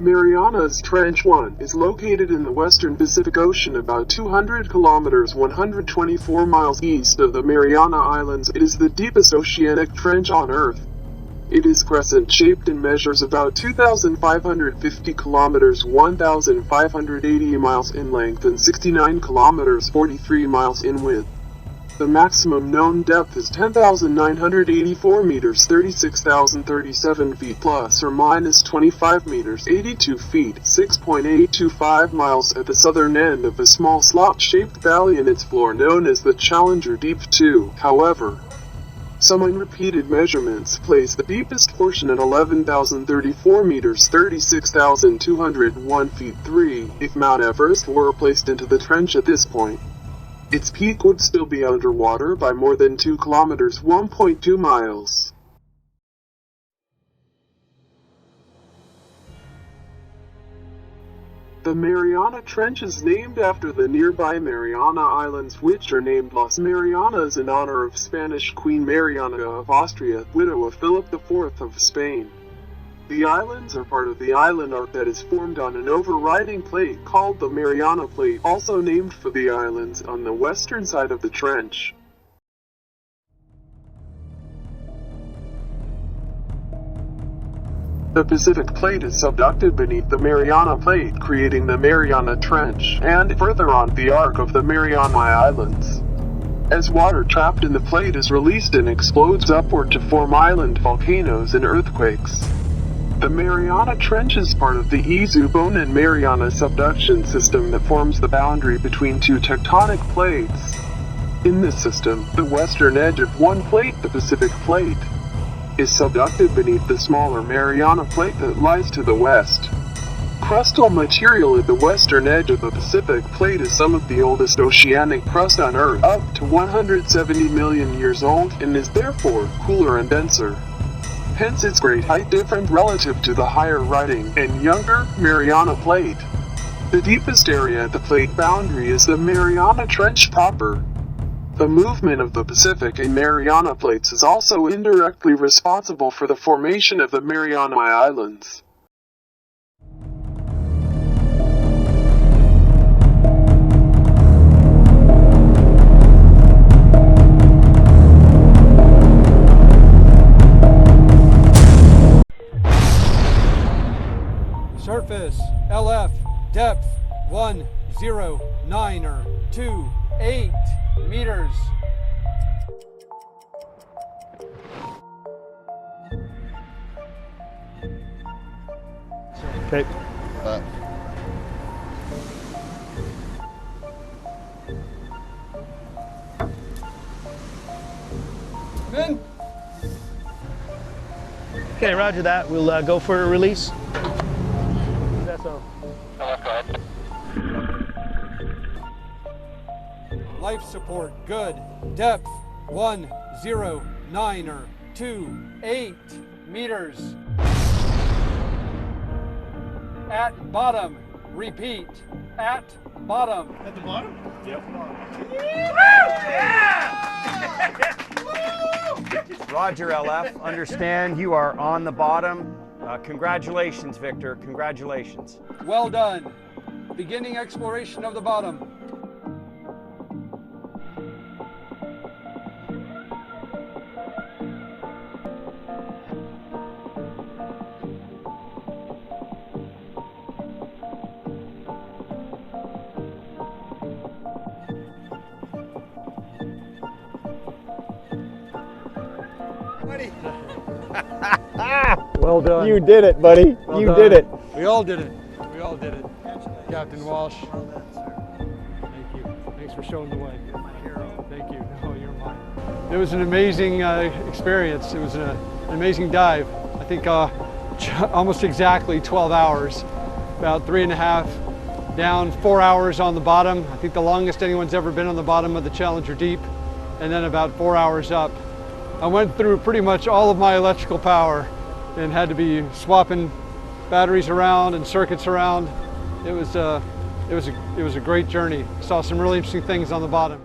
Mariana's Trench 1 is located in the western Pacific Ocean about 200 kilometers 124 miles east of the Mariana Islands. It is the deepest oceanic trench on Earth. It is crescent-shaped and measures about 2,550 kilometers 1,580 miles in length and 69 kilometers 43 miles in width. The maximum known depth is 10,984 meters 36,037 feet plus or minus 25 meters 82 feet 6.825 miles at the southern end of a small slot-shaped valley in its floor known as the Challenger Deep 2. However, some unrepeated measurements place the deepest portion at 11,034 meters 36,201 feet 3. If Mount Everest were placed into the trench at this point, its peak would still be underwater by more than 2 kilometers 1.2 miles. The Mariana Trench is named after the nearby Mariana Islands, which are named Las Marianas in honor of Spanish Queen Mariana of Austria, widow of Philip IV of Spain. The islands are part of the island arc that is formed on an overriding plate called the Mariana Plate, also named for the islands on the western side of the trench. The Pacific Plate is subducted beneath the Mariana Plate, creating the Mariana Trench, and further on the arc of the Mariana Islands. As water trapped in the plate is released and explodes upward to form island volcanoes and earthquakes. The Mariana Trench is part of the Izu-Bone and Mariana subduction system that forms the boundary between two tectonic plates. In this system, the western edge of one plate, the Pacific Plate, is subducted beneath the smaller Mariana Plate that lies to the west. Crustal material at the western edge of the Pacific Plate is some of the oldest oceanic crust on Earth, up to 170 million years old, and is therefore cooler and denser. Hence its great height different relative to the higher riding and younger Mariana Plate. The deepest area at the plate boundary is the Mariana Trench proper. The movement of the Pacific and Mariana Plates is also indirectly responsible for the formation of the Mariana Islands. Surface, LF, depth 109.28 meters. Okay. Men. Okay, roger that. We'll go for a release. So. Life support, good. Depth 109.28 meters. At bottom. Repeat. At bottom. At the bottom? Yep. Yeah! Roger, LF. Understand you are on the bottom. Congratulations, Victor. Congratulations. Well done. Beginning exploration of the bottom. Buddy. Well done. You did it, buddy. Well you done. did it. We all did it. We all did it. Captain Walsh. Thank you. Thanks for showing the way. You're my hero. Thank you. No, you're mine. It was an amazing experience. It was an amazing dive. I think almost exactly 12 hours. About 3.5 down, 4 hours on the bottom. I think the longest anyone's ever been on the bottom of the Challenger Deep. And then about 4 hours up. I went through pretty much all of my electrical power and had to be swapping batteries around and circuits around. It was a great journey. Saw some really interesting things on the bottom.